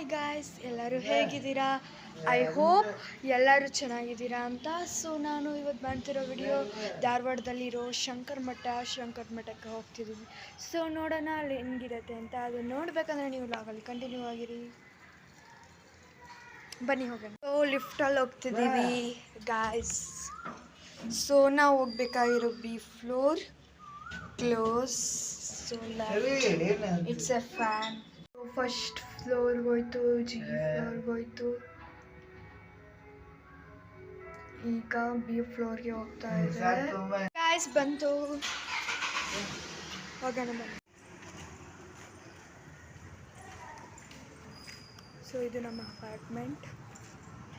Hi guys, ಎಲ್ಲರೂ ಹೇಗಿದ್ದೀರಾ? I hope ಎಲ್ಲರೂ ಚೆನ್ನಾಗಿದ್ದೀರಾ ಅಂತ. ಸೊ ನಾನು ಇವತ್ತು ಮಾಡ್ತಿರೋ ವಿಡಿಯೋ ಧಾರವಾಡದಲ್ಲಿರೋ ಶಂಕರ ಮಠಕ್ಕೆ ಹೋಗ್ತಿದ್ದೀವಿ. ಸೊ ನೋಡೋಣ ಅಲ್ಲಿ ಹೆಂಗಿರುತ್ತೆ ಅಂತ. ಅದು ನೋಡಬೇಕಂದ್ರೆ ನೀವು ಲಾಗಲ್ಲಿ ಕಂಟಿನ್ಯೂ ಆಗಿರಿ. ಬನ್ನಿ ಹೋಗೋಣ. ಸೊ ಲಿಫ್ಟಲ್ಲಿ ಹೋಗ್ತಿದ್ದೀವಿ ಗಾಯ್ಸ್. ಸೊ ನಾವು ಹೋಗ್ಬೇಕಾಗಿರೋ B floor close. So it's a fan. First ಫ್ಲೋರ್ಗೆ ಹೋಯ್ತು, ಜಿ ಫ್ಲೋರ್ಗೆ ಹೋಯ್ತು, ಈಗ ಬಿ ಫ್ಲೋರ್ಗೆ ಹೋಗ್ತಾ ಇದೆ. ಗಾಯ್ಸ್ ಬಂತು, ಹೋಗೋಣ ಬನ್ನಿ. ಸೊ ಇದು ನಮ್ಮ ಅಪಾರ್ಟ್ಮೆಂಟ್.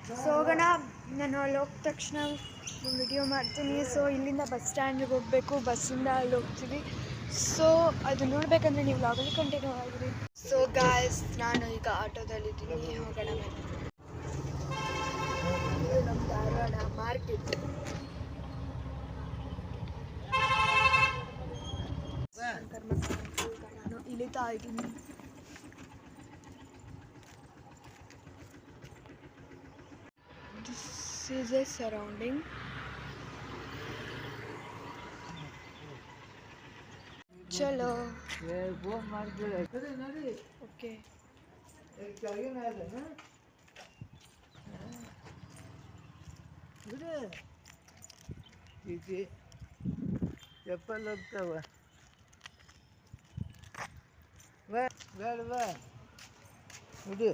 ಸೊ ಹೋಗೋಣ. ನಾನು ಅಲ್ಲಿ ಹೋದ ತಕ್ಷಣ ವಿಡಿಯೋ ಮಾಡ್ತೀನಿ. ಸೊ ಇಲ್ಲಿಂದ ಬಸ್ ಸ್ಟ್ಯಾಂಡಿಗೆ ಹೋಗಬೇಕು, ಬಸ್ಸಿಂದ ಅಲ್ಲಿ ಹೋಗ್ತೀವಿ. ಸೊ ಅದು ನೋಡಬೇಕಂದ್ರೆ ನೀವು ಲಾಗಲ್ಲಿ ಕಂಟಿನ್ಯೂ ಆಗಿರಿ. ಸೊ ಗಾಯ್ಸ್, ನಾನು ಈಗ ಆಟೋದಲ್ಲಿದ್ದೀನಿ, ಹೋಗೋಣ ಬನ್ನಿ. ಇದು ನಮ್ಮ ಧಾರವಾಡ ಮಾರ್ಕೆಟ್. ನಾನು ಇಳಿತಾ ಇದ್ದೀನಿ. This is A surrounding. ಚಲೋ ಓಕೆ. ಚಪ್ಪಲ್ ಹೋಗ್ತಾವ. ಬೇಡ ಬಾ ಇದು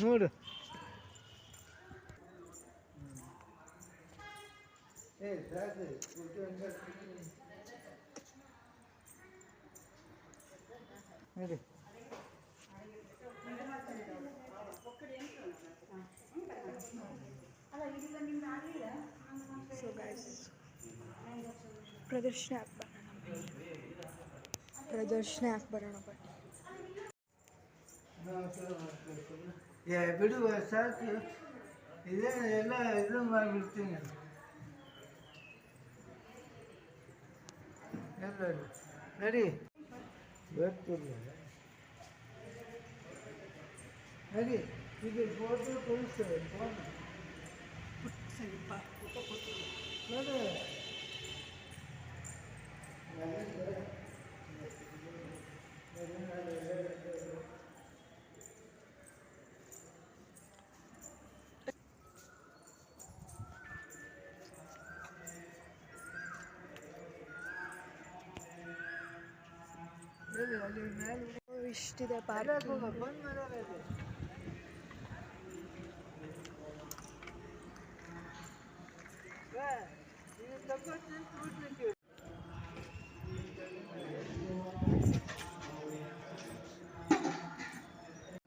ನೋಡು. ನೋಡಿ ಸೊ ಗೈಸ್, ಪ್ರದರ್ಶನ ಹಾಕಿ ಬರೋಣ ಬನ್ನಿ. ಬಿಡು ಸಾಕು. ಇದೇ ಎಲ್ಲ ಇದು ಮಾಡಿಬಿಡ್ತೀನಿ. ಎಲ್ಲರೂ ನಡಿ, ಗೊತ್ತಿಲ್ಲ ನಡಿ. ಇದು ಫೋಟೋ ಕಳಿಸ್ತೇವೆ ಫೋನ್ ನೋಡಿ. ಇಷ್ಟಿದೆ ಪಾರ್ಕಿಂಗ್. ಬಂದ್ ಮಾಡೋದು.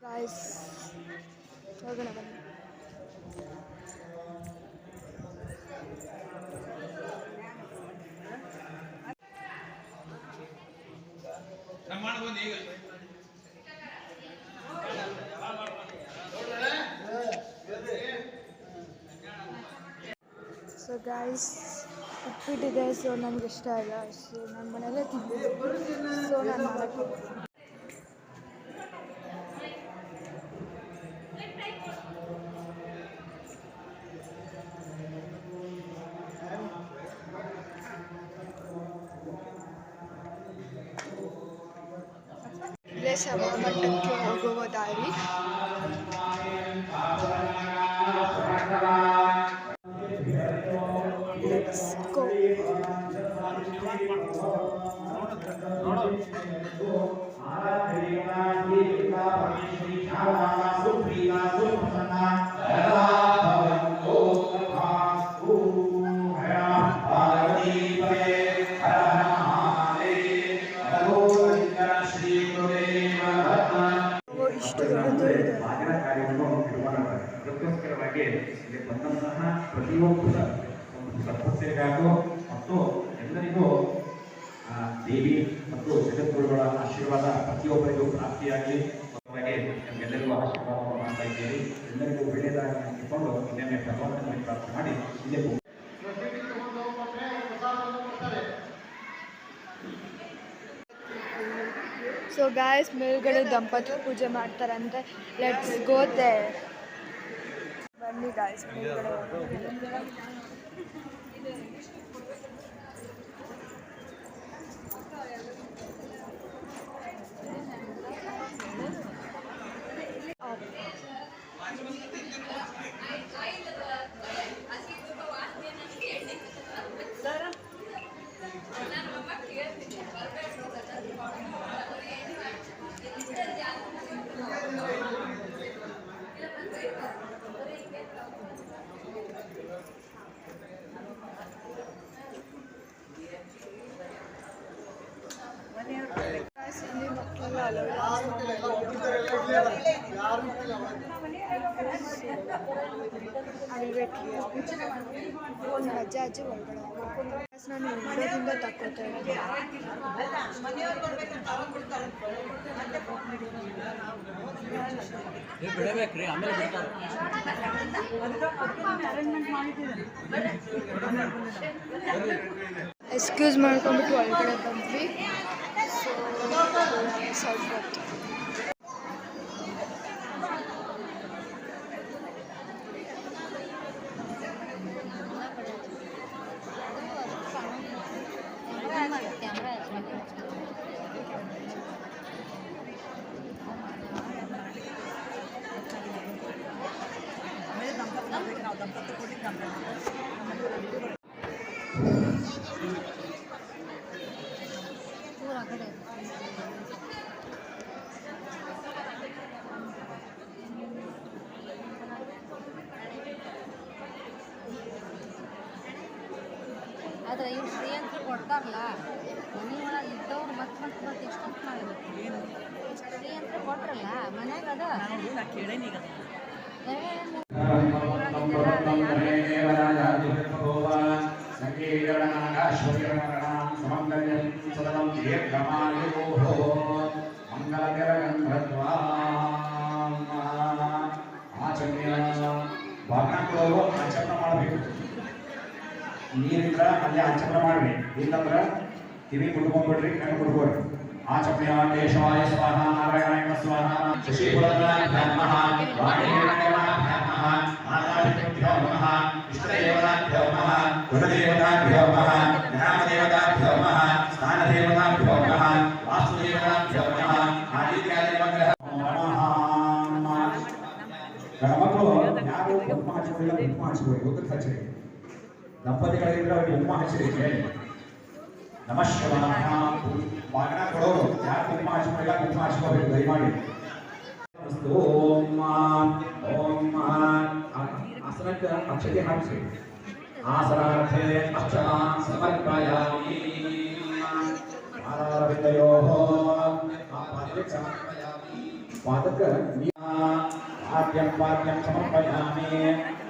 ಗಾಯ್ಸ್ ಹೋಗೋಣ ಬನ್ನಿ. So guys, ಉಪ್ಪಿಟ್ಟಿದೆ. ಸೊ ನನಗೆ ಇಷ್ಟ ಇಲ್ಲ. ಸೊ ನಾನು ಮನೆಯಲ್ಲೇ ತಿಂತೀನಿ. ಸೊ ನಾನು ಮಾಡಕ್ಕೆ ಇಲ್ಲೇ ಸಭಾಮಂಟಪಕ್ಕೆ ಹೋಗುವ ದಾರಿ. Let's go. ಇಷ್ಟು ದೊಡ್ಡದು ಇದೆ. ಅದಕ್ಕೋಸ್ಕರವಾಗಿ ಇಲ್ಲಿ ಬಂದಂತಹ ಪ್ರತಿಯೊಬ್ಬರ ಒಂದು ಸದಸ್ಯರಿಗಾಗೂ ಮತ್ತು ಎಲ್ಲರಿಗೂ ದೇವಿ ಮತ್ತು ಜಗದ್ಗುರುಗಳ ಆಶೀರ್ವಾದ ಪ್ರತಿಯೊಬ್ಬರಿಗೂ ಪ್ರಾಪ್ತಿಯಾಗಲಿ. ಎಲ್ಲರಿಗೂ ಆಶೀರ್ವಾದವನ್ನು ಮಾಡ್ತಾ ಇದ್ದೀರಿ. ಎಲ್ಲರಿಗೂ ಒಳ್ಳೆಯದಾಗಿ ಅಂದುಕೊಂಡು ಇನ್ನೊಮ್ಮೆ ಭಗವಂತನಲ್ಲಿ ಪ್ರಾರ್ಥನೆ ಮಾಡಿ ಇಲ್ಲೇ ಸೊ ಗಾಯ್ಸ್ ಮೇಲ್ಗಡೆ ದಂಪತಿ ಪೂಜೆ ಮಾಡ್ತಾರಂತೆ. Let's go there. ಬನ್ನಿ ಗಾಯ್ಸ್ ಮೇಲ್ಗಡೆ ಹೋಗೋಣ. ಇಲ್ಲಿ ಮಕ್ಕಳೆಲ್ಲ ಒಂದು ಅಜ್ಜ ಅಜ್ಜಿ ಒಳಗಡೆ ನಾನು ವಿಡಿಯೋದಿಂದ ತಕ್ಕೋತಾ ಇದ್ದೀನಿ. ಎಕ್ಸ್ಕ್ಯೂಸ್ ಮಾಡ್ಕೊಂಡ್ಬಿಟ್ಟು ಒಳಗಡೆ ಬಂದ್ವಿ. ಸ್ವಲ್ಪ ಹೊತ್ತು ಆದರೆ ಇವ್ರು ಶ್ರೀಯಂತ್ರ ಕೊಡ್ತಾರಲ್ಲ ಮನೆ ಒಳಗೆ ಇದ್ದವ್ರು ಮತ್ತೆ ಎಷ್ಟೊಂದು ಮಾಡಬೇಕು. ಶ್ರೀಯಂತ್ರ ಕೊಟ್ರಲ್ಲ ಮನ್ಯಾಗ ಅದ ಆಚರಣೆ ಮಾಡಬೇಕು. ನೀರಿದ್ರ ಅಲ್ಲಿ ಆಚರಣೆ ಮಾಡ್ರಿ, ಇಲ್ಲಂದ್ರೆ ಕಿವಿ ಕುಟ್ಕೊಂಡ್ಬಿಡ್ರಿ, ಕಣ್ಣು ಕುಟ್ಕೊಡ್ರಿ. ಆಚರಣೆ ಕೇಶವಾಯ ಸ್ವಾಹ, ನಾರಾಯಣ ಸ್ವಾಹ, ಶಶಿಪುರಭ್ಯೋ ನಮಃ, ವಾಣಿಭ್ಯೋ ನಮಃ, ಮಾತಾಭ್ಯೋ ನಮಃ, ಇಷ್ಟದೇವತಾಭ್ಯೋ ನಮಃ, ಕುಲದೇವತಾಭ್ಯೋ ನಮಃ, ಗ್ರಾಮದೇವತಾಭ್ಯೋ ನಮಃ, ಸ್ಥಾನದೇವತಾಭ್ಯೋ ನಮಃ, ವಾಸ್ತುದೇವತಾಭ್ಯೋ ನಮಃ, ಆದಿತ್ಯಾದಿ ನಮಃ. ಗಣಮಕ್ಕಳು ಯಾರು ಉಪ್ಪ ಹಚ್ಚಿಲ್ಲ, ಉಪ್ಪ ಹಚ್ಚಿಕೊಳ್ಳಿ, ಉತ್ತರ ಹಚ್ಚಿರಿ. ದಂಪತಿಗಳಿದ್ರೆ ಅವ್ರಿಗೆ ಉಮ್ಮ ಹಚ್ಚಿರಿ. ನಮಃ ಶಿವಾಯ. ಬಾಗಿನ ಕೊಡೋರು ಯಾರು ಕುಂಕುಮ ಹಚ್ಚಿಲ್ಲ, ಕುಂಕುಮ ಹಚ್ಕೋಬೇಕು ದಯಮಾಡಿ. ಓಂ ಓಂ ಆಸನಕ್ಕೆ ಅಕ್ಷತೆ ಹಾಕಿಸಿ. ಆಸನಾರ್ಥೆ ಅಕ್ಷತಾನ್ ಸಮರ್ಪಯಾಮಿ. ಪಾದಾರವಿಂದಯೋಃ ಪಾದಕ್ಕೆ ಸಮರ್ಪಯಾಮಿ. ಪಾದಕ್ಕೆ ಆದ್ಯಂ ಪಾದ್ಯಂ ಸಮರ್ಪಯಾಮಿ.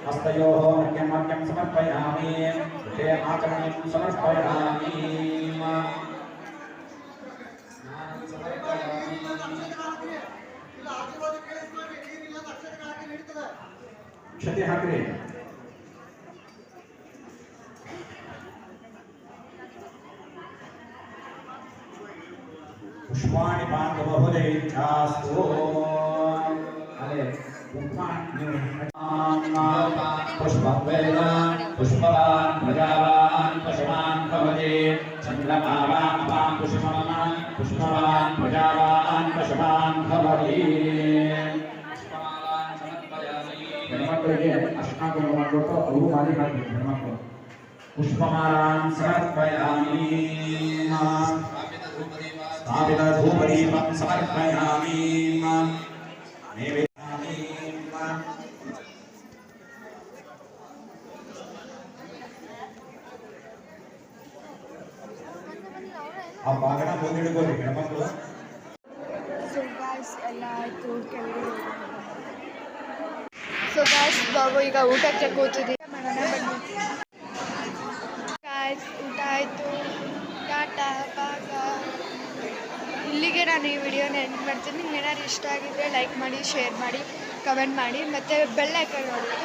ಹಸ್ತಯೋಃ ಮಧ್ಯಂ ಮಧ್ಯಂ ಸಮರ್ಪಯಾಮಿ. ಹೃದಯ ಆಚರಣೆಂ ಸಮರ್ಪಯಾಮಿ. ಅಕ್ಷತೆ ಹಾಕ್ರಿ. ಪುಷ್ಪಾಣಿ ಬಾಂಧಬಹುದೈಚ್ಛಾಸ್ತು. ಅದೇ पुष्पवान् प्रजावान् पशुमान् भवति चन्द्रमावान् अपां पुष्पवान् पुष्पवान् प्रजावान् पशुमान् भवति. ಹೆಣ್ಮಕ್ಕಳಿಗೆ ಅರ್ಶನ ಮಾಡ್ಬಿಟ್ಟು ಅವರು ಮಾಲಿ ಹಾಕ್ಬೇಕು. ಹೆಣ್ಮಕ್ಕಳು ಪುಷ್ಪಮಾಲಾನ್ ಸಮರ್ಪಯಾಮಿ. ಸ್ಥಾಪಿತ ಧೂಪದೀಪಂ ಸಮರ್ಪಯಾಮಿ. ಆ ಬಾಗಣ ಮುಂದಿಡ್ಬೋದು ಹೆಣ್ಮಕ್ಳು. ಸೊ ಗಾಯ್ಸ್ ಎಲ್ಲ ಆಯಿತು, ಕೆಳಗಡೆ ಸೊ ಗಾಯ್ಸ್ ಬಾಬು ಈಗ ಊಟಕ್ಕೆ ಕೂತಿದ್ದೀವಿ. ಮಾಡೋಣ ಬನ್ನಿ ಗಾಯ್ಸ್. ಊಟ ಆಯಿತು, ಟಾಟಾ ಬಾಗ. ಇಲ್ಲಿಗೆ ನಾನು ಈ ವಿಡಿಯೋನ ಎಂಡ್ ಮಾಡ್ತೀನಿ. ನಿಮ್ಗೆ ಏನಾದ್ರು ಇಷ್ಟ ಆಗಿದ್ದರೆ ಲೈಕ್ ಮಾಡಿ, ಶೇರ್ ಮಾಡಿ, ಕಮೆಂಟ್ ಮಾಡಿ, ಮತ್ತು ಬೆಲ್ ಐಕಾನ್ ನೋಡಿ.